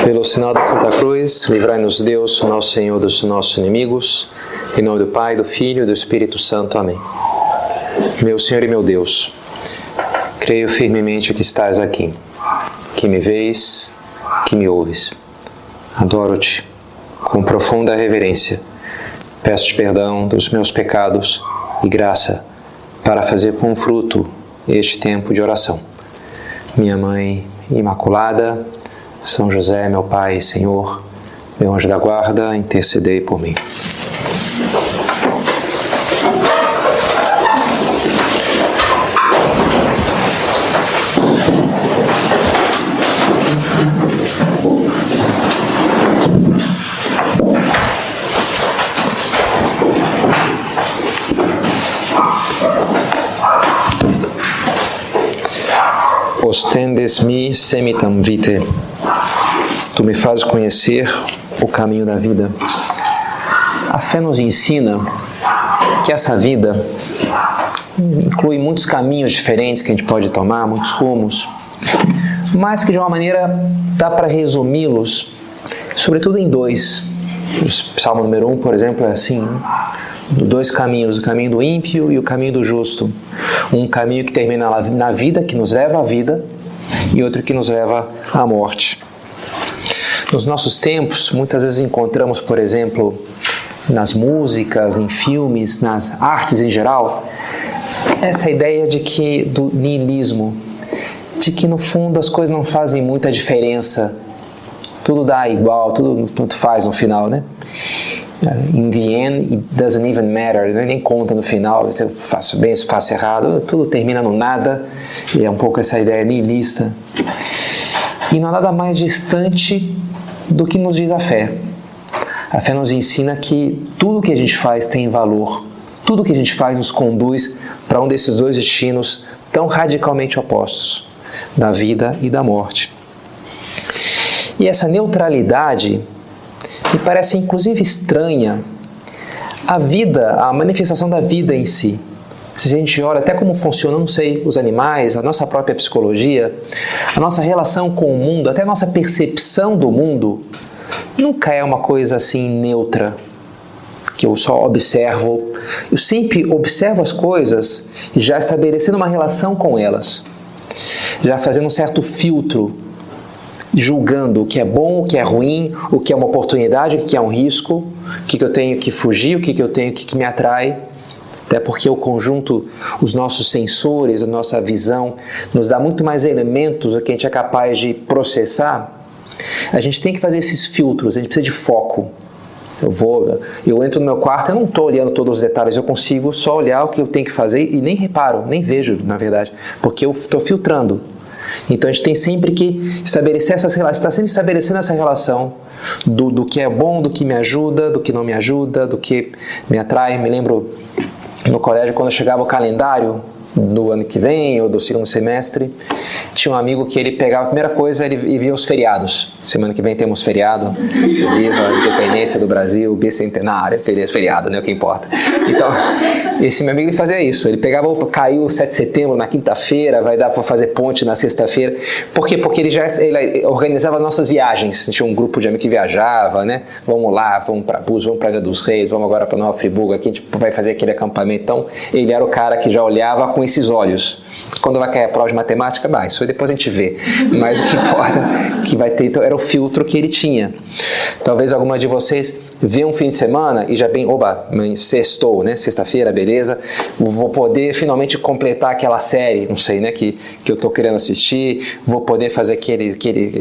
Pelo sinal da Santa Cruz, livrai-nos Deus, nosso Senhor, dos nossos inimigos. Em nome do Pai, do Filho e do Espírito Santo. Amém. Meu Senhor e meu Deus, creio firmemente que estás aqui, que me vês, que me ouves. Adoro-te com profunda reverência. Peço-te perdão dos meus pecados e graça para fazer com fruto este tempo de oração. Minha Mãe Imaculada, São José, meu Pai e Senhor, meu anjo da guarda, intercedei por mim. Ostendes-me semitam vitae. Tu me fazes conhecer o caminho da vida. A fé nos ensina que essa vida inclui muitos caminhos diferentes que a gente pode tomar, muitos rumos, mas que de uma maneira dá para resumi-los, sobretudo em dois. O Salmo número 1, por exemplo, é assim, dois caminhos, o caminho do ímpio e o caminho do justo. Um caminho que termina na vida, que nos leva à vida, e outro que nos leva à morte. Nos nossos tempos, muitas vezes encontramos, por exemplo, nas músicas, em filmes, nas artes em geral, essa ideia do niilismo, de que no fundo as coisas não fazem muita diferença, tudo dá igual, tudo faz no final, né? In the end, it doesn't even matter, nem conta no final, se eu faço bem, se eu faço errado, tudo termina no nada, e é um pouco essa ideia nihilista. E não há nada mais distante do que nos diz a fé. A fé nos ensina que tudo que a gente faz tem valor, tudo que a gente faz nos conduz para um desses dois destinos tão radicalmente opostos, da vida e da morte. E essa neutralidade me parece inclusive estranha a vida, a manifestação da vida em si. Se a gente olha até como funciona, não sei, os animais, a nossa própria psicologia, a nossa relação com o mundo, até a nossa percepção do mundo, nunca é uma coisa assim neutra, que eu só observo. Eu sempre observo as coisas já estabelecendo uma relação com elas, já fazendo um certo filtro, julgando o que é bom, o que é ruim, o que é uma oportunidade, o que é um risco, o que eu tenho que fugir, o que eu tenho que me atrai. Até porque o conjunto, os nossos sensores, a nossa visão, nos dá muito mais elementos do que a gente é capaz de processar. A gente tem que fazer esses filtros, a gente precisa de foco. Eu entro no meu quarto, eu não estou olhando todos os detalhes, eu consigo só olhar o que eu tenho que fazer e nem reparo, nem vejo, na verdade, porque eu estou filtrando. Então a gente tem sempre que estabelecer essas relações, está sempre estabelecendo essa relação do que é bom, do que me ajuda, do que não me ajuda, do que me atrai. Me lembro no colégio, quando chegava o calendário do ano que vem ou do segundo semestre, tinha um amigo que ele pegava, a primeira coisa, ele via os feriados. Semana que vem temos feriado, viva a independência do Brasil, bicentenário, feriado, né, o que importa. Então, esse meu amigo, ele fazia isso, ele pegava, caiu o 7 de setembro na quinta-feira, vai dar para fazer ponte na sexta-feira. Por quê? Porque ele organizava as nossas viagens, tinha um grupo de amigos que viajava, né, vamos lá, vamos para Búzios, vamos para Ilha dos Reis, vamos agora para Nova Friburgo, aqui a gente vai fazer aquele acampamento. Então, ele era o cara que já olhava com esses olhos. Quando vai cair a prova de matemática, isso aí depois a gente vê. Mas o que importa que vai ter, então, era o filtro que ele tinha. Talvez alguma de vocês vê um fim de semana e já bem, sextou, né? Sexta-feira, beleza. Vou poder finalmente completar aquela série, não sei, né? Que eu estou querendo assistir. Vou poder fazer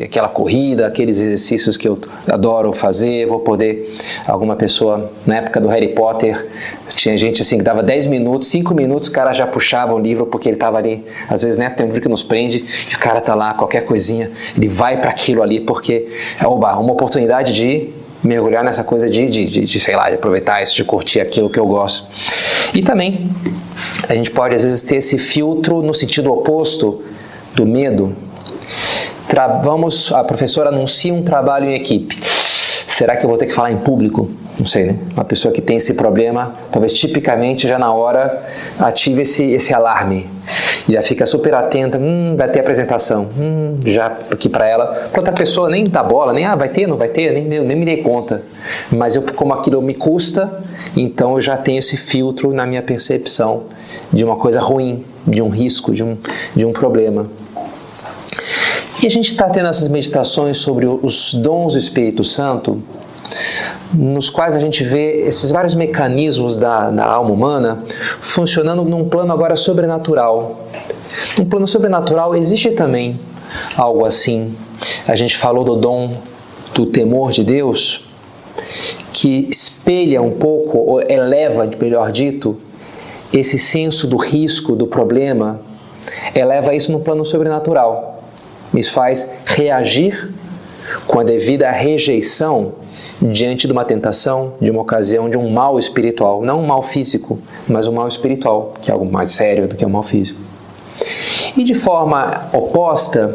aquela corrida, aqueles exercícios que eu adoro fazer. Vou poder, alguma pessoa, na época do Harry Potter, tinha gente assim que dava 10 minutos, 5 minutos, o cara já puxava o livro porque ele estava ali. Às vezes, né? Tem um livro que nos prende e o cara está lá, qualquer coisinha, ele vai para aquilo ali porque é uma oportunidade de mergulhar nessa coisa sei lá, de aproveitar isso, de curtir aquilo que eu gosto. E também a gente pode às vezes ter esse filtro no sentido oposto do medo. A professora anuncia um trabalho em equipe. Será que eu vou ter que falar em público? Não sei, né? Uma pessoa que tem esse problema, talvez tipicamente já na hora ative esse alarme. já fica super atenta, vai ter apresentação, já aqui para ela, para outra pessoa nem dá bola, nem vai ter, não vai ter, nem me dei conta, mas como aquilo me custa, então eu já tenho esse filtro na minha percepção de uma coisa ruim, de um risco, de um problema. E a gente está tendo essas meditações sobre os dons do Espírito Santo, nos quais a gente vê esses vários mecanismos da alma humana funcionando num plano agora sobrenatural. No plano sobrenatural existe também algo assim. A gente falou do dom do temor de Deus, que espelha um pouco, ou eleva, melhor dito, esse senso do risco, do problema, eleva isso no plano sobrenatural. Me faz reagir com a devida rejeição diante de uma tentação, de uma ocasião, de um mal espiritual. Não um mal físico, mas um mal espiritual, que é algo mais sério do que um mal físico. E de forma oposta,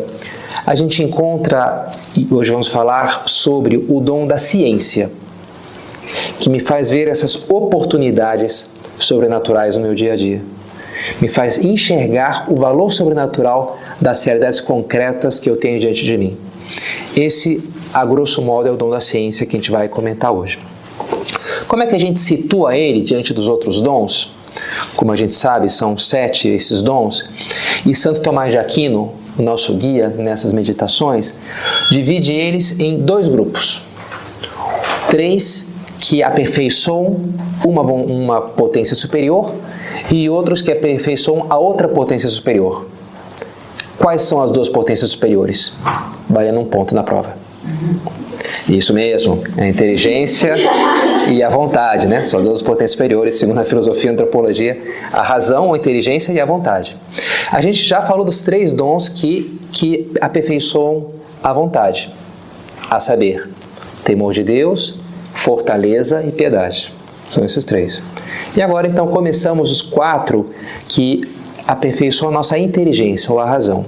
a gente encontra, e hoje vamos falar sobre o dom da ciência, que me faz ver essas oportunidades sobrenaturais no meu dia a dia. Me faz enxergar o valor sobrenatural das realidades concretas que eu tenho diante de mim. Esse, a grosso modo, é o dom da ciência que a gente vai comentar hoje. Como é que a gente situa ele diante dos outros dons? Como a gente sabe, são 7 esses dons. E Santo Tomás de Aquino, o nosso guia nessas meditações, divide eles em 2 grupos. 3 que aperfeiçoam uma potência superior e outros que aperfeiçoam a outra potência superior. Quais são as 2 potências superiores? Valendo um ponto na prova. Isso mesmo, a inteligência e a vontade, né? São as 2 potências superiores, segundo a filosofia e a antropologia, a razão, a inteligência e a vontade. A gente já falou dos 3 dons que aperfeiçoam a vontade, a saber, temor de Deus, fortaleza e piedade. São esses 3. E agora então começamos os 4 que aperfeiçoam a nossa inteligência ou a razão.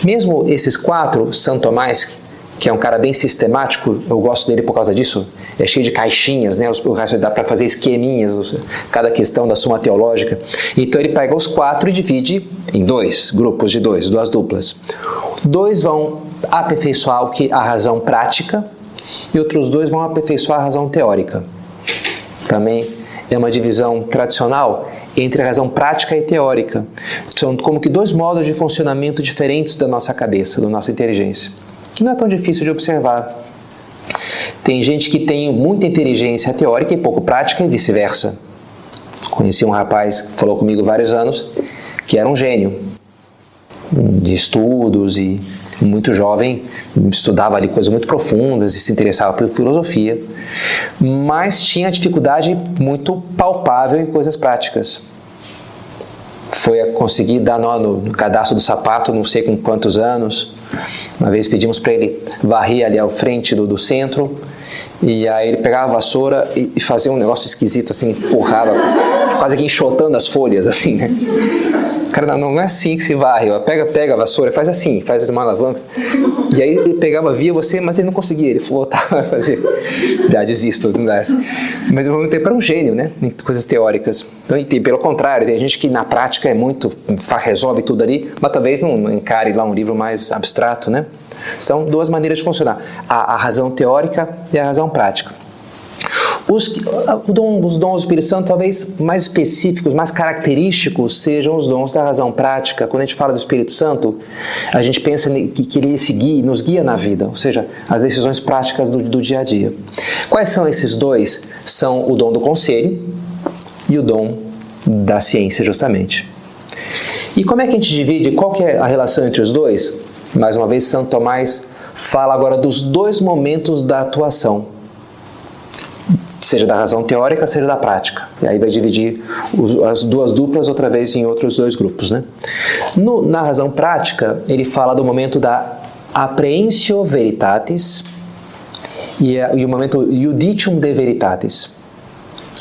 Mesmo esses 4, Santo Tomás, que é um cara bem sistemático, eu gosto dele por causa disso, é cheio de caixinhas, né? O resto dá para fazer esqueminhas, cada questão da Suma Teológica. Então ele pega os 4 e divide em 2 grupos de 2 duplas. 2 vão aperfeiçoar a razão prática e outros 2 vão aperfeiçoar a razão teórica. Também é uma divisão tradicional entre a razão prática e teórica. São como que 2 modos de funcionamento diferentes da nossa cabeça, da nossa inteligência, que não é tão difícil de observar. Tem gente que tem muita inteligência teórica e pouco prática e vice-versa. Conheci um rapaz que falou comigo vários anos, que era um gênio de estudos e muito jovem, estudava ali coisas muito profundas e se interessava por filosofia, mas tinha dificuldade muito palpável em coisas práticas. Foi a conseguir dar nó no cadastro do sapato, não sei com quantos anos. Uma vez pedimos para ele varrer ali à frente do centro, e aí ele pegava a vassoura e fazia um negócio esquisito, assim, empurrava, quase que enxotando as folhas, assim, né? Cara, não é assim que se varre. Pega a vassoura, faz assim, faz uma alavanca. E aí ele pegava, via você, mas ele não conseguia. Ele voltava a fazer. Já desisto, não dá. Mas ao mesmo tempo era um gênio, né? Em coisas teóricas. Então, pelo contrário, tem gente que na prática é muito, resolve tudo ali, mas talvez não encare lá um livro mais abstrato, né? São 2 maneiras de funcionar. A razão teórica e a razão prática. Os dons do Espírito Santo, talvez mais específicos, mais característicos, sejam os dons da razão prática. Quando a gente fala do Espírito Santo, a gente pensa que ele nos guia na vida, ou seja, as decisões práticas do dia a dia. Quais são esses 2? São o dom do conselho e o dom da ciência, justamente. E como é que a gente divide? Qual que é a relação entre os 2? Mais uma vez, Santo Tomás fala agora dos 2 momentos da atuação, seja da razão teórica, seja da prática. E aí vai dividir as 2 duplas outra vez em outros 2 grupos, né? Na razão prática, ele fala do momento da apprehension veritatis e o momento judicium de veritatis.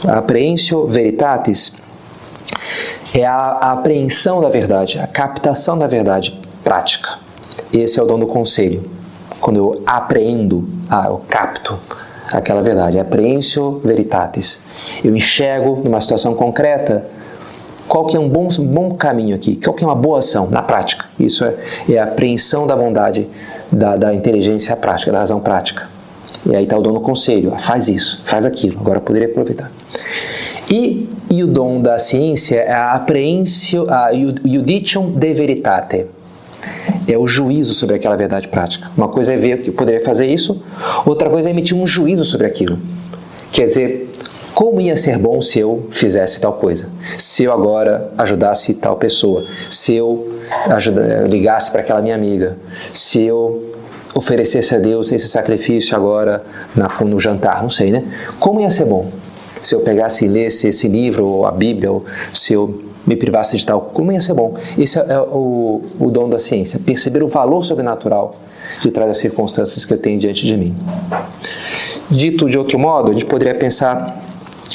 A apprehension veritatis é a apreensão da verdade, a captação da verdade prática. Esse é o dom do conselho. Quando eu apreendo, eu capto aquela verdade, appreensio veritatis. Eu enxergo numa situação concreta Qual que é um bom caminho aqui? Qual que é uma boa ação na prática? Isso é a apreensão da bondade, da inteligência prática, da razão prática. E aí está o dom do conselho. Faz isso, faz aquilo. Agora eu poderia aproveitar. E o dom da ciência é a apreensio, a judicium de veritate. É o juízo sobre aquela verdade prática. Uma coisa é ver que eu poderia fazer isso, outra coisa é emitir um juízo sobre aquilo. Quer dizer, como ia ser bom se eu fizesse tal coisa? Se eu agora ajudasse tal pessoa? Se eu ligasse para aquela minha amiga? Se eu oferecesse a Deus esse sacrifício agora no jantar? Não sei, né? Como ia ser bom? Se eu pegasse e lesse esse livro, ou a Bíblia, ou se eu me privasse de tal, como ia ser bom? Esse é o dom da ciência, perceber o valor sobrenatural de trás das circunstâncias que eu tenho diante de mim. Dito de outro modo, a gente poderia pensar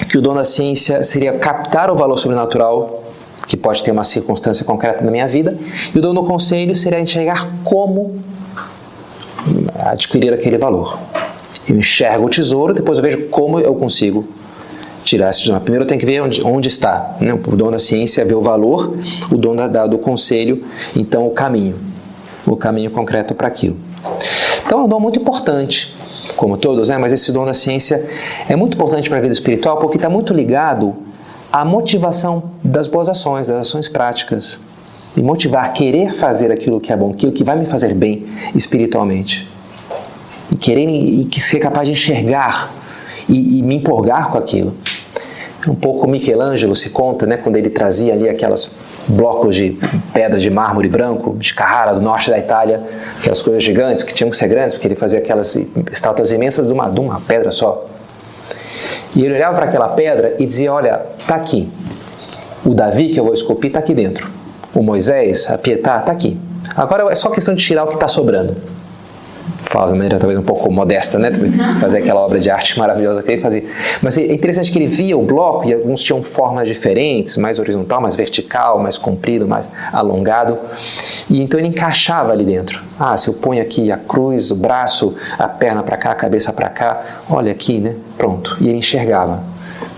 que o dom da ciência seria captar o valor sobrenatural, que pode ter uma circunstância concreta na minha vida, e o dom do conselho seria enxergar como adquirir aquele valor. Eu enxergo o tesouro, depois eu vejo como eu consigo tirar esse tesouro. Primeiro eu tenho que ver onde está, né? O dom da ciência é ver o valor, o dom do conselho, então o caminho concreto para aquilo. Então é um dom muito importante, como todos, né? Mas esse dom da ciência é muito importante para a vida espiritual porque está muito ligado à motivação das boas ações, das ações práticas. E motivar, querer fazer aquilo que é bom, aquilo que vai me fazer bem espiritualmente. E querer e ser capaz de enxergar e me empolgar com aquilo. Um pouco Michelangelo se conta, né, quando ele trazia ali aquelas blocos de pedra de mármore branco, de Carrara, do norte da Itália, aquelas coisas gigantes que tinham que ser grandes, porque ele fazia aquelas estátuas imensas de uma pedra só. E ele olhava para aquela pedra e dizia, olha, está aqui. O Davi que eu vou esculpir está aqui dentro. O Moisés, a Pietà, está aqui. Agora é só questão de tirar o que está sobrando. Fala de maneira talvez um pouco modesta, né? Fazer aquela obra de arte maravilhosa que ele fazia. Mas é interessante que ele via o bloco e alguns tinham formas diferentes, mais horizontal, mais vertical, mais comprido, mais alongado. E então ele encaixava ali dentro. Ah, se eu ponho aqui a cruz, o braço, a perna para cá, a cabeça para cá, olha aqui, né? Pronto. E ele enxergava.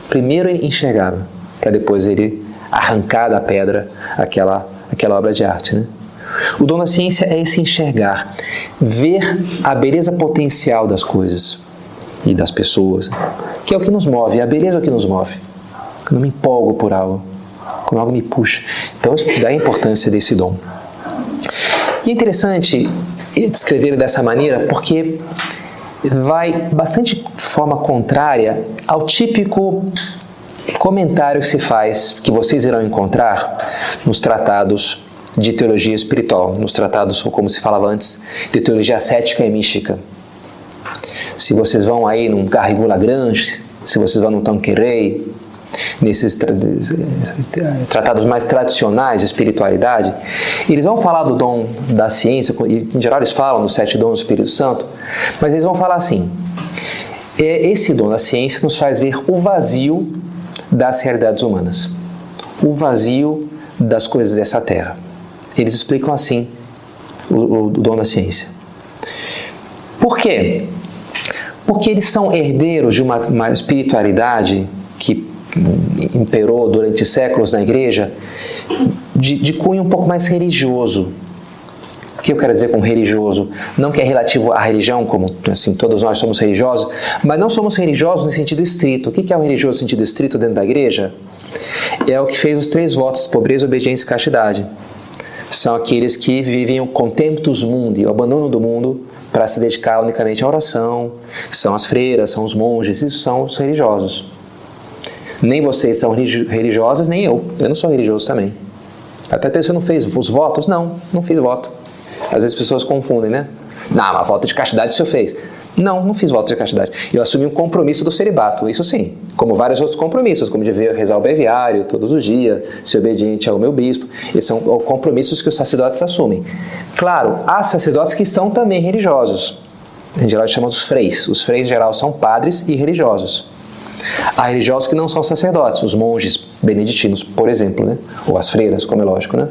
Primeiro ele enxergava, para depois ele arrancar da pedra aquela obra de arte, né? O dom da ciência é esse enxergar, ver a beleza potencial das coisas e das pessoas, que é o que nos move, a beleza é o que nos move. Quando eu me empolgo por algo, quando algo me puxa. Então, dá a importância desse dom. E é interessante descrever dessa maneira porque vai bastante forma contrária ao típico comentário que se faz, que vocês irão encontrar nos tratados de teologia espiritual, nos tratados, como se falava antes, de teologia cética e mística. Se vocês vão aí num Garrigou Lagrange, se vocês vão no Tanqueray, nesses tratados mais tradicionais de espiritualidade, eles vão falar do dom da ciência, e em geral eles falam dos 7 dons do Espírito Santo, mas eles vão falar assim, esse dom da ciência nos faz ver o vazio das realidades humanas, o vazio das coisas dessa terra. Eles explicam assim o dom da ciência. Por quê? Porque eles são herdeiros de uma espiritualidade que imperou durante séculos na igreja, de cunho um pouco mais religioso. O que eu quero dizer com religioso? Não que é relativo à religião, como assim, todos nós somos religiosos, mas não somos religiosos no sentido estrito. O que é o religioso no sentido estrito dentro da igreja? É o que fez os 3 votos, pobreza, obediência e castidade. São aqueles que vivem o contemptus mundi, o abandono do mundo, para se dedicar unicamente à oração. São as freiras, são os monges, isso são os religiosos. Nem vocês são religiosas, nem eu. Eu não sou religioso também. Até a pessoa não fez os votos? Não fiz voto. Às vezes as pessoas confundem, né? Não, uma voto de castidade o senhor fez. Não fiz voto de castidade. Eu assumi um compromisso do celibato, isso sim. Como vários outros compromissos, como de rezar o breviário todos os dias, ser obediente ao meu bispo. Esses são compromissos que os sacerdotes assumem. Claro, há sacerdotes que são também religiosos. Em geral, chamamos os freis. Os freis, em geral, são padres e religiosos. Há religiosos que não são sacerdotes, os monges beneditinos, por exemplo, né? Ou as freiras, como é lógico, né?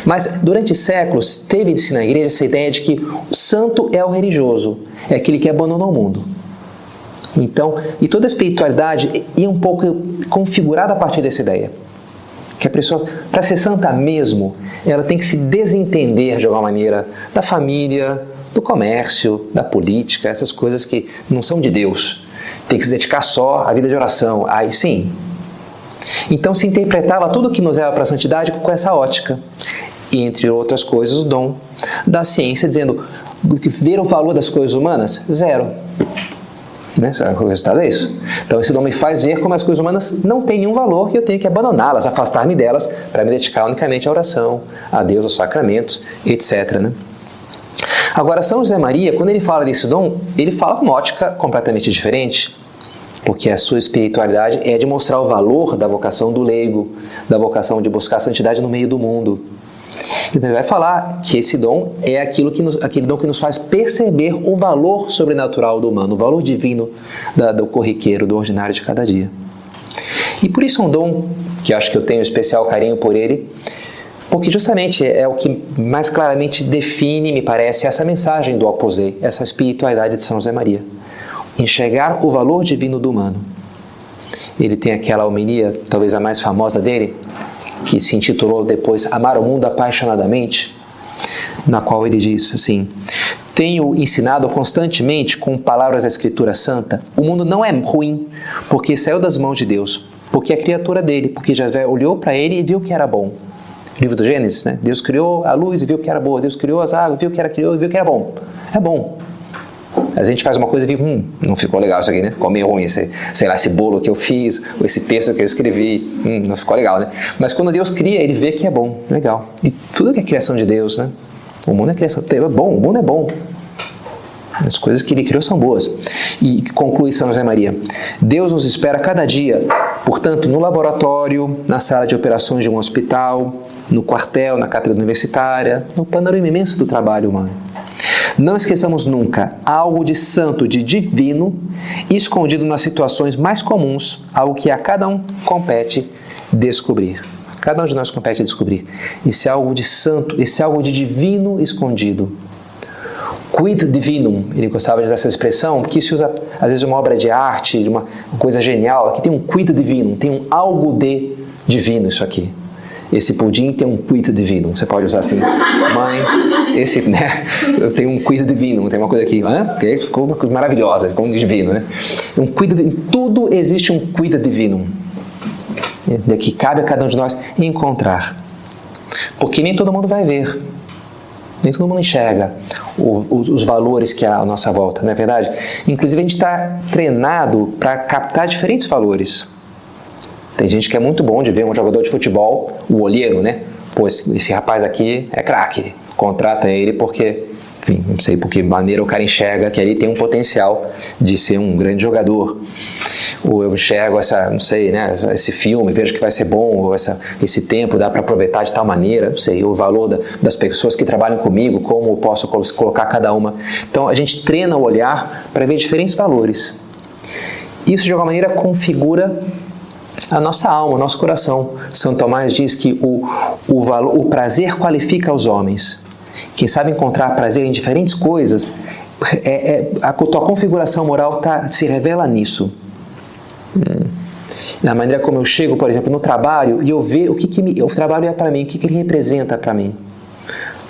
Mas durante séculos teve-se na igreja essa ideia de que o santo é o religioso, é aquele que abandona o mundo. Então, e toda a espiritualidade ia um pouco configurada a partir dessa ideia. Que a pessoa, para ser santa mesmo, ela tem que se desentender de alguma maneira da família, do comércio, da política, essas coisas que não são de Deus. Tem que se dedicar só à vida de oração. Aí sim. Então se interpretava tudo que nos leva para a santidade com essa ótica. E, entre outras coisas, o dom da ciência, dizendo que ver o valor das coisas humanas, zero. Né? O resultado é isso. Então esse dom me faz ver como as coisas humanas não têm nenhum valor e eu tenho que abandoná-las, afastar-me delas para me dedicar unicamente à oração, a Deus, aos sacramentos, etc. Né? Agora, São José Maria, quando ele fala desse dom, ele fala com uma ótica completamente diferente, porque a sua espiritualidade é de mostrar o valor da vocação do leigo, da vocação de buscar a santidade no meio do mundo. Então ele vai falar que esse dom é aquele dom que nos faz perceber o valor sobrenatural do humano, o valor divino do corriqueiro, do ordinário de cada dia. E por isso é um dom que acho que eu tenho especial carinho por ele, porque justamente é o que mais claramente define, me parece, essa mensagem do Opus Dei, essa espiritualidade de São José Maria. Enxergar o valor divino do humano. Ele tem aquela homilia, talvez a mais famosa dele, que se intitulou depois Amar o Mundo Apaixonadamente, na qual ele diz assim: tenho ensinado constantemente com palavras da Escritura Santa, o mundo não é ruim, porque saiu das mãos de Deus, porque é criatura dele, porque já olhou para ele e viu que era bom. Livro do Gênesis, né? Deus criou a luz e viu que era boa, Deus criou as águas, viu que era bom. É bom. A gente faz uma coisa e viu, não ficou legal isso aqui, né? Ficou meio ruim, sei lá, esse bolo que eu fiz, ou esse texto que eu escrevi, não ficou legal, né? Mas quando Deus cria, Ele vê que é bom, legal. E tudo que é criação de Deus, né? O mundo é criação, é bom, o mundo é bom. As coisas que Ele criou são boas. E conclui São José Maria: Deus nos espera cada dia, portanto, no laboratório, na sala de operações de um hospital, no quartel, na cátedra universitária, no panorama imenso do trabalho humano. Não esqueçamos nunca algo de santo, de divino, escondido nas situações mais comuns, algo que a cada um compete descobrir. Cada um de nós compete descobrir. Esse algo de santo, esse algo de divino escondido. Quid divinum, ele gostava de usar essa expressão, porque se usa às vezes uma obra de arte, de uma coisa genial. Aqui tem um quid divinum, tem um algo de divino isso aqui. Esse pudim tem um quid divino. Você pode usar assim, mãe, esse, né? Eu tenho um quid divino, tem uma coisa aqui, que ficou uma coisa maravilhosa, ficou um divino, né? Um quid, em tudo existe um quid divino, que cabe a cada um de nós encontrar. Porque nem todo mundo vai ver, nem todo mundo enxerga os valores que há à nossa volta, não é verdade? Inclusive a gente está treinado para captar diferentes valores. Tem gente que é muito bom de ver um jogador de futebol, o olheiro, né? Pô, esse rapaz aqui é craque, contrata ele porque, enfim, não sei por que maneira o cara enxerga que ele tem um potencial de ser um grande jogador. Ou eu enxergo não sei, né? Esse filme, vejo que vai ser bom, ou esse tempo dá para aproveitar de tal maneira, não sei, o valor das pessoas que trabalham comigo, como eu posso colocar cada uma. Então a gente treina o olhar para ver diferentes valores. Isso de alguma maneira configura a nossa alma, o nosso coração. São Tomás diz que o prazer qualifica os homens. Quem sabe encontrar prazer em diferentes coisas, a tua configuração moral se revela nisso. Na maneira como eu chego, por exemplo, no trabalho, e eu vejo o trabalho é para mim, o que ele representa para mim.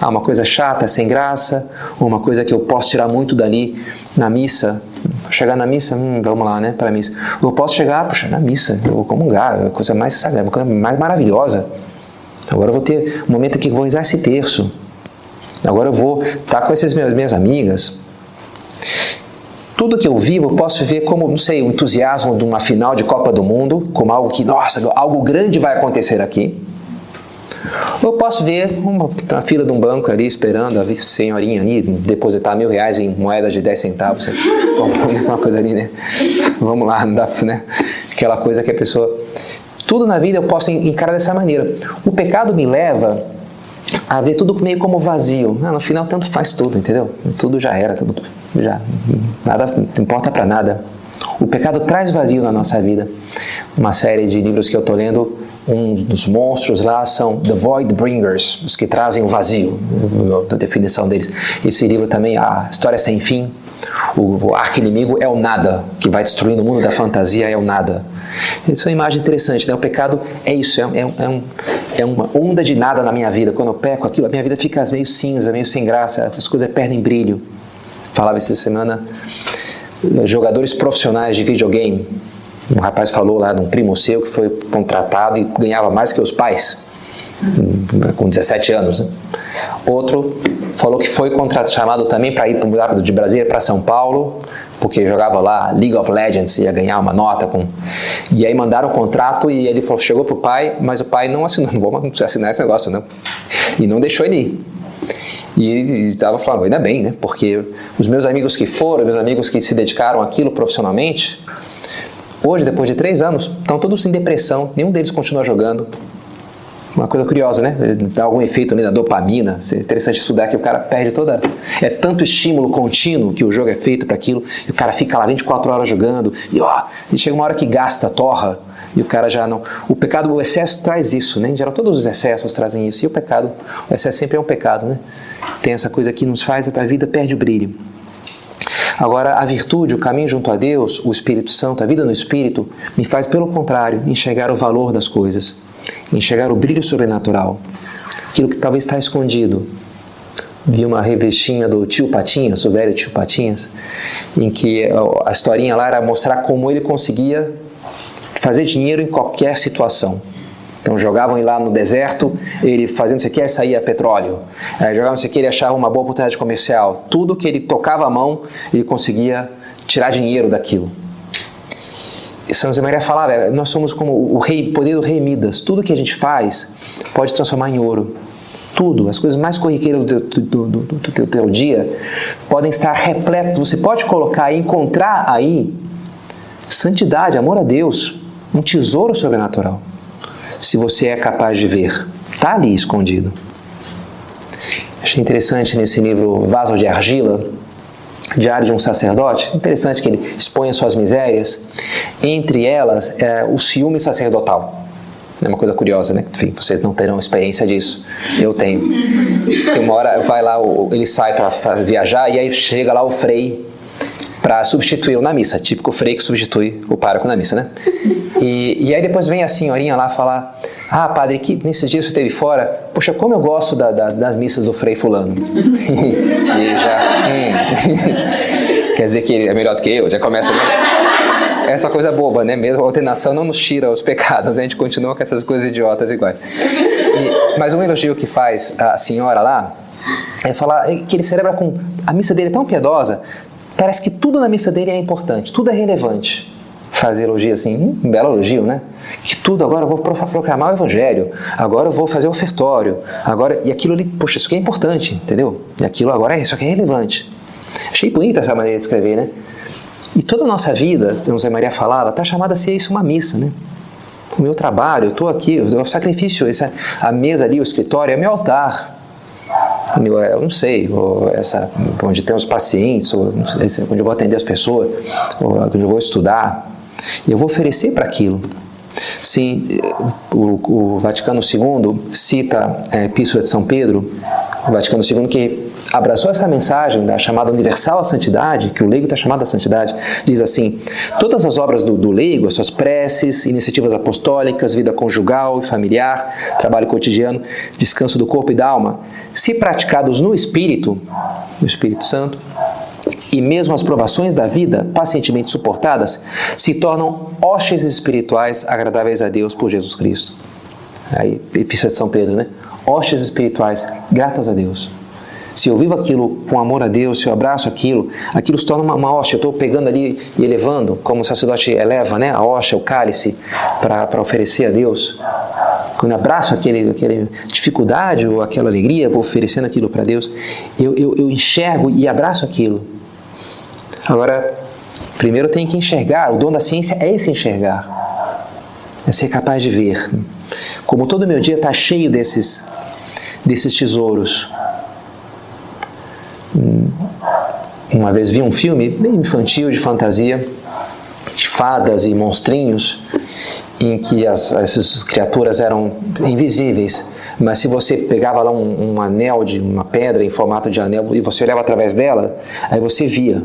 Uma coisa chata, sem graça, ou uma coisa que eu posso tirar muito dali na missa. Chegar na missa, vamos lá, né, para a missa. Eu posso chegar, na missa, eu vou comungar, é a coisa mais sagrada, a coisa mais maravilhosa. Agora eu vou ter um momento aqui que vou rezar esse terço. Agora eu vou estar com essas minhas amigas. Tudo que eu vivo, eu posso ver como, não sei, o entusiasmo de uma final de Copa do Mundo, como algo que, nossa, algo grande vai acontecer aqui. Ou eu posso ver na fila de um banco ali, esperando a senhorinha ali depositar R$1.000 em moedas de 10 centavos. Uma coisa ali, né? Vamos lá, não dá, né? Aquela coisa que a pessoa... Tudo na vida eu posso encarar dessa maneira. O pecado me leva a ver tudo meio como vazio. No final, tanto faz tudo, entendeu? Tudo já era, nada importa para nada. O pecado traz vazio na nossa vida. Uma série de livros que eu estou lendo, um dos monstros lá são The Void Bringers, os que trazem o vazio, a definição deles. Esse livro também, A História Sem Fim, O arqui-inimigo é o nada, que vai destruindo o mundo da fantasia, é o nada. Isso é uma imagem interessante, né? O pecado é isso, é uma onda de nada na minha vida. Quando eu peco aquilo, a minha vida fica meio cinza, meio sem graça, as coisas perdem brilho. Falava essa semana, jogadores profissionais de videogame. Um rapaz falou lá de um primo seu que foi contratado e ganhava mais que os pais, com 17 anos, né? Outro falou que foi chamado também para ir mudar de Brasília para São Paulo, porque jogava lá League of Legends, ia ganhar uma nota e aí mandaram o contrato e ele chegou pro pai, mas o pai não assinou, não vou assinar esse negócio não, e não deixou ele ir. E ele estava falando, ainda bem, né? Porque os meus amigos que foram, meus amigos que se dedicaram àquilo profissionalmente, hoje, depois de 3 anos, estão todos em depressão, nenhum deles continua jogando. Uma coisa curiosa, né? Dá algum efeito ali na dopamina. É interessante estudar que o cara perde toda... É tanto estímulo contínuo que o jogo é feito para aquilo, e o cara fica lá 24 horas jogando, e chega uma hora que gasta, torra, e o cara já não... O pecado, o excesso traz isso, né? Em geral, todos os excessos trazem isso. E o pecado, o excesso sempre é um pecado, né? Tem essa coisa que nos faz, a vida perde o brilho. Agora, a virtude, o caminho junto a Deus, o Espírito Santo, a vida no Espírito, me faz, pelo contrário, enxergar o valor das coisas, enxergar o brilho sobrenatural, aquilo que talvez está escondido. Vi uma revistinha do Tio Patinhas, o velho Tio Patinhas, em que a historinha lá era mostrar como ele conseguia fazer dinheiro em qualquer situação. Então jogavam ele lá no deserto, ele fazendo isso aqui, aí saía petróleo. Jogavam isso aqui, ele achava uma boa oportunidade comercial. Tudo que ele tocava a mão, ele conseguia tirar dinheiro daquilo. E São José Maria falava, nós somos como o poder do rei Midas. Tudo que a gente faz pode transformar em ouro. Tudo, as coisas mais corriqueiras do teu dia podem estar repletas. Você pode colocar e encontrar aí santidade, amor a Deus, um tesouro sobrenatural. Se você é capaz de ver, está ali escondido. Achei interessante nesse livro Vaso de Argila, Diário de um Sacerdote, interessante que ele expõe as suas misérias, entre elas o ciúme sacerdotal. É uma coisa curiosa, né? Enfim, vocês não terão experiência disso. Eu tenho. E uma hora vai lá, ele sai para viajar e aí chega lá o frei para substituí-lo na missa. Típico frei que substitui o pároco na missa, né? E aí depois vem a senhorinha lá falar, padre, que nesses dias você esteve fora, poxa, como eu gosto das missas do frei fulano. E já, quer dizer que ele é melhor do que eu, já começa... Essa coisa boba, né? Mesmo a ordenação não nos tira os pecados, né? A gente continua com essas coisas idiotas iguais. Mas um elogio que faz a senhora lá é falar que ele celebra com... A missa dele é tão piedosa, parece que tudo na missa dele é importante, tudo é relevante. Fazer elogio assim, um belo elogio, né? Que tudo, agora eu vou proclamar o evangelho, agora eu vou fazer o ofertório, e aquilo ali, poxa, isso aqui é importante, entendeu? E aquilo agora, isso aqui é relevante. Achei bonita essa maneira de escrever, né? E toda a nossa vida, São José Maria falava, está chamada a ser isso uma missa, né? O meu trabalho, eu estou aqui, o sacrifício, a mesa ali, o escritório, é meu altar. Eu não sei, onde tem os pacientes, onde eu vou atender as pessoas, onde eu vou estudar, eu vou oferecer para aquilo. Sim, o Vaticano II cita a Epístola de São Pedro, o Vaticano II que abraçou essa mensagem da chamada universal à santidade, que o leigo está chamado à santidade, diz assim, todas as obras do leigo, as suas preces, iniciativas apostólicas, vida conjugal e familiar, trabalho cotidiano, descanso do corpo e da alma, se praticados no Espírito Santo, e mesmo as provações da vida, pacientemente suportadas, se tornam hostes espirituais agradáveis a Deus por Jesus Cristo. Aí, Epístola de São Pedro, né? Hostes espirituais, gratas a Deus. Se eu vivo aquilo com amor a Deus, se eu abraço aquilo se torna uma hóstia. Eu estou pegando ali e elevando, como o sacerdote eleva, né, a hóstia, o cálice, para oferecer a Deus. Quando eu abraço aquela dificuldade ou aquela alegria, vou oferecendo aquilo para Deus, eu enxergo e abraço aquilo. Agora, primeiro eu tenho que enxergar. O dom da ciência é esse enxergar. É ser capaz de ver. Como todo meu dia está cheio desses tesouros. Uma vez vi um filme bem infantil, de fantasia, de fadas e monstrinhos, em que essas criaturas eram invisíveis, Mas se você pegava lá um anel, uma pedra em formato de anel, e você olhava através dela, aí você via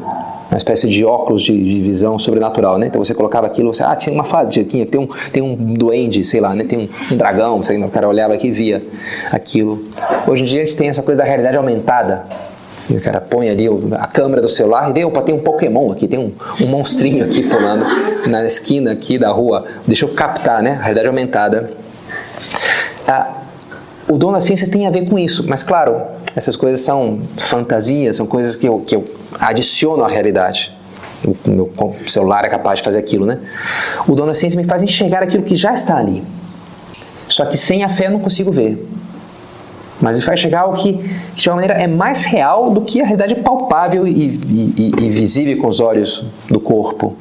uma espécie de óculos de visão sobrenatural, né? Então você colocava aquilo, você, tinha uma fadinha, tem um duende, sei lá, né? Tem um dragão, sei lá, o cara olhava aqui e via aquilo. Hoje em dia a gente tem essa coisa da realidade aumentada. E o cara põe ali a câmera do celular e vê, opa, tem um Pokémon aqui, tem um monstrinho aqui pulando na esquina aqui da rua. Deixa eu captar, né? A realidade aumentada. O dom da ciência tem a ver com isso, mas claro, essas coisas são fantasias, são coisas que eu adiciono à realidade. O meu celular é capaz de fazer aquilo, né? O dom da ciência me faz enxergar aquilo que já está ali. Só que sem a fé eu não consigo ver. Mas me faz chegar ao que, de uma maneira, é mais real do que a realidade palpável e visível com os olhos do corpo.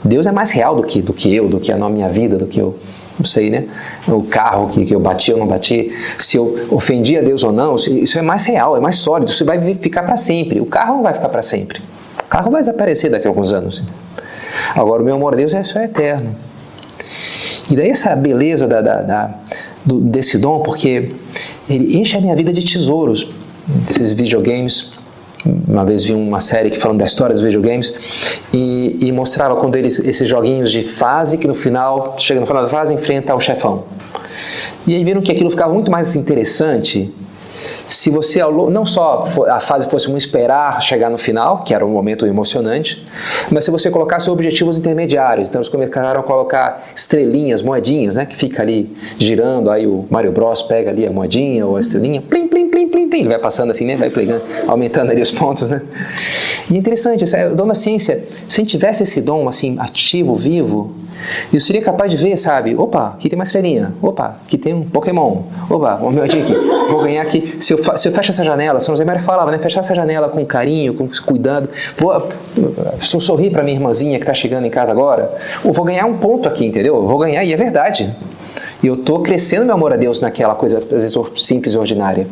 Deus é mais real do que eu, do que a minha vida, do que eu, não sei, né? O carro que eu bati ou não bati, se eu ofendi a Deus ou não, isso é mais real, é mais sólido, isso vai ficar para sempre. O carro não vai ficar para sempre. O carro vai desaparecer daqui a alguns anos. Agora, o meu amor a Deus isso é eterno. E daí essa beleza desse dom, porque ele enche a minha vida de tesouros. Esses videogames, uma vez vi uma série que falando da história dos videogames e mostrava quando esses joguinhos de fase que no final, chega no final da fase, enfrenta o chefão. E aí viram que aquilo ficava muito mais interessante se você, não só a fase fosse um esperar chegar no final, que era um momento emocionante, mas se você colocasse objetivos intermediários. Então eles começaram a colocar estrelinhas, moedinhas, né, que fica ali girando, aí o Mario Bros pega ali a moedinha ou a estrelinha, plim, plim, plim, plim, plim, ele vai passando assim, né, vai pegando, aumentando ali os pontos, né. E é interessante, o dom da ciência, se a gente tivesse esse dom assim, ativo, vivo, eu seria capaz de ver, sabe, opa, aqui tem uma estrelinha, opa, aqui tem um Pokémon, opa, uma moedinha aqui, vou ganhar aqui, se eu fecho essa janela, São José Maria falava, né, fechar essa janela com carinho, com cuidado, se eu sorrir para minha irmãzinha que está chegando em casa agora, eu vou ganhar um ponto aqui, entendeu, eu vou ganhar, e é verdade, e eu estou crescendo meu amor a Deus naquela coisa, às vezes, simples e ordinária,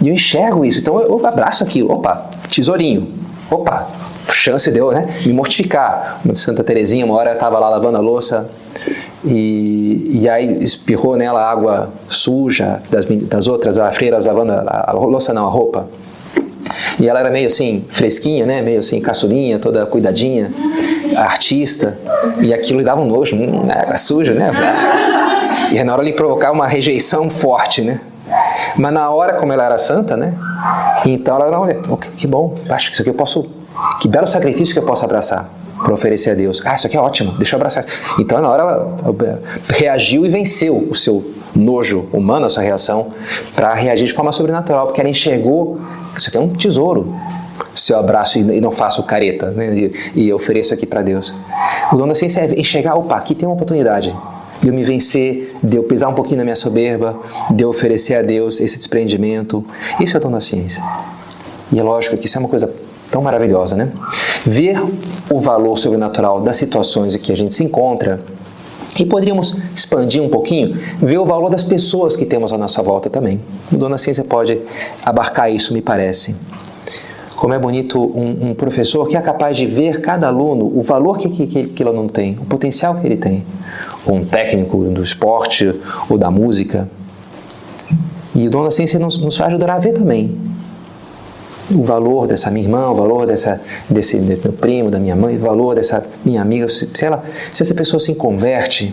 e eu enxergo isso, então eu abraço aquilo, opa, tesourinho, opa, chance de eu, né, me mortificar. Santa Teresinha, uma hora estava lá lavando a louça e aí espirrou nela água suja das outras, a freiras lavando a louça, não, a roupa. E ela era meio assim, fresquinha, né, meio assim, caçulinha, toda cuidadinha, artista, e aquilo lhe dava um nojo, água suja, né? E é na hora de provocar uma rejeição forte, né? Mas na hora, como ela era santa, né? Então ela não olha, que bom, acho que isso aqui eu posso. Que belo sacrifício que eu posso abraçar para oferecer a Deus. Isso aqui é ótimo, deixa eu abraçar. Então, na hora, ela reagiu e venceu o seu nojo humano, a sua reação, para reagir de forma sobrenatural, porque ela enxergou que isso aqui é um tesouro. Se eu abraço e não faço careta, né, e ofereço aqui para Deus. O dom da ciência é enxergar, opa, aqui tem uma oportunidade de eu me vencer, de eu pisar um pouquinho na minha soberba, de eu oferecer a Deus esse desprendimento. Isso é o dom da ciência. E é lógico que isso é uma coisa tão maravilhosa, né? Ver o valor sobrenatural das situações em que a gente se encontra, e poderíamos expandir um pouquinho, ver o valor das pessoas que temos à nossa volta também. O dom da ciência pode abarcar isso, me parece. Como é bonito um professor que é capaz de ver cada aluno, o valor que aquele aluno tem, o potencial que ele tem. Ou um técnico do esporte ou da música. E o dom da ciência nos vai ajudar a ver também o valor dessa minha irmã, o valor desse meu primo, da minha mãe, o valor dessa minha amiga. Se essa pessoa se converte,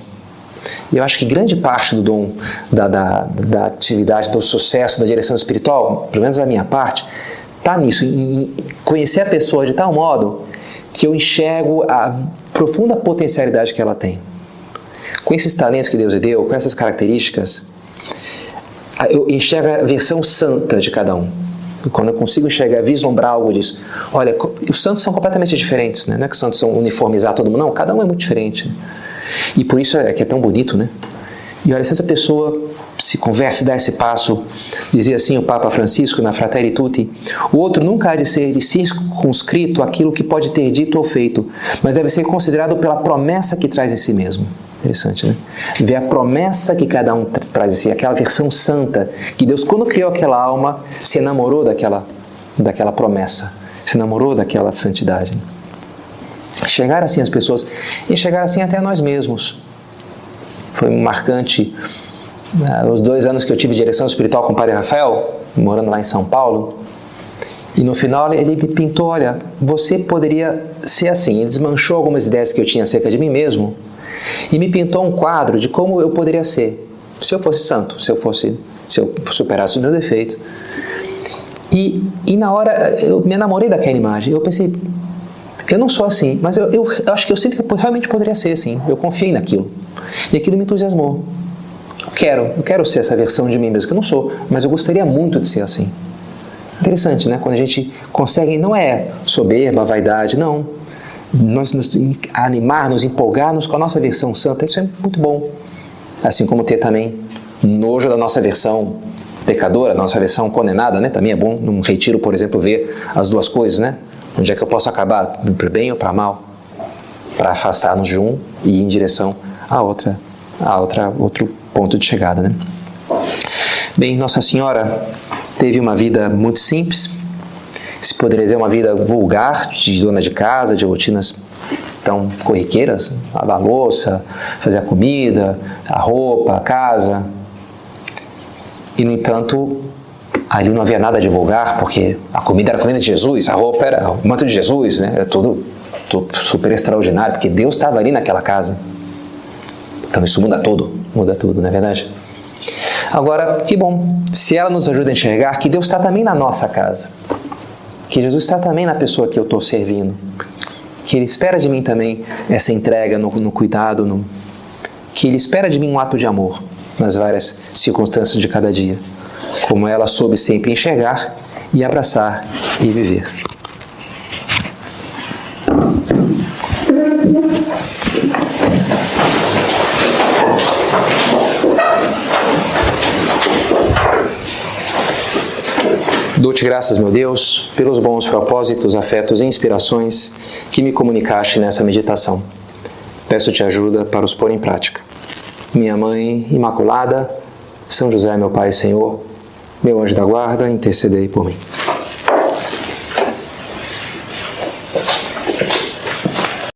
eu acho que grande parte do dom, da atividade, do sucesso, da direção espiritual, pelo menos da minha parte, está nisso, em conhecer a pessoa de tal modo que eu enxergo a profunda potencialidade que ela tem. Com esses talentos que Deus lhe deu, com essas características, eu enxergo a versão santa de cada um. Quando eu consigo enxergar, vislumbrar algo disso. Olha, os santos são completamente diferentes, né? Não é que os santos são uniformizar todo mundo, não, cada um é muito diferente. Né? E por isso é que é tão bonito, né? E olha, se essa pessoa se converte, dá esse passo, dizia assim o Papa Francisco na Fratelli Tutti, o outro nunca há de ser circunscrito àquilo que pode ter dito ou feito, mas deve ser considerado pela promessa que traz em si mesmo. Interessante, né? Ver a promessa que cada um traz em si, aquela versão santa, que Deus, quando criou aquela alma, se enamorou daquela promessa, se enamorou daquela santidade. Chegar assim às pessoas, e chegar assim até a nós mesmos. Foi marcante Os 2 anos que eu tive direção espiritual com o Padre Rafael, morando lá em São Paulo, e no final ele me pintou, olha, você poderia ser assim. Ele desmanchou algumas ideias que eu tinha acerca de mim mesmo e me pintou um quadro de como eu poderia ser, se eu fosse santo, se eu superasse os meus defeitos. E na hora eu me enamorei daquela imagem. Eu pensei, eu não sou assim, mas eu acho que eu sinto que eu realmente poderia ser assim. Eu confiei naquilo. E aquilo me entusiasmou. Eu quero ser essa versão de mim mesmo, que eu não sou, mas eu gostaria muito de ser assim. Interessante, né? Quando a gente consegue, não é soberba, vaidade, não. Nós nos animar, nos empolgarmos com a nossa versão santa, isso é muito bom. Assim como ter também nojo da nossa versão pecadora, nossa versão condenada, né? Também é bom, num retiro, por exemplo, ver as duas coisas, né? Onde é que eu posso acabar, para bem ou para mal? Para afastar-nos de um e ir em direção a outro ponto de chegada, né? Bem, Nossa Senhora teve uma vida muito simples, se poderia dizer uma vida vulgar, de dona de casa, de rotinas tão corriqueiras, lavar a louça, fazer a comida, a roupa, a casa. E, no entanto, ali não havia nada de vulgar, porque a comida era a comida de Jesus, a roupa era o manto de Jesus, né? Era tudo super extraordinário, porque Deus estava ali naquela casa. Então isso muda tudo, não é verdade? Agora, que bom, se ela nos ajuda a enxergar que Deus está também na nossa casa, que Jesus está também na pessoa que eu estou servindo, que Ele espera de mim também essa entrega no cuidado, que Ele espera de mim um ato de amor nas várias circunstâncias de cada dia, como ela soube sempre enxergar e abraçar e viver. Dou-te graças, meu Deus, pelos bons propósitos, afetos e inspirações que me comunicaste nessa meditação. Peço-te ajuda para os pôr em prática. Minha Mãe Imaculada, São José, meu Pai e Senhor, meu anjo da guarda, intercedei por mim.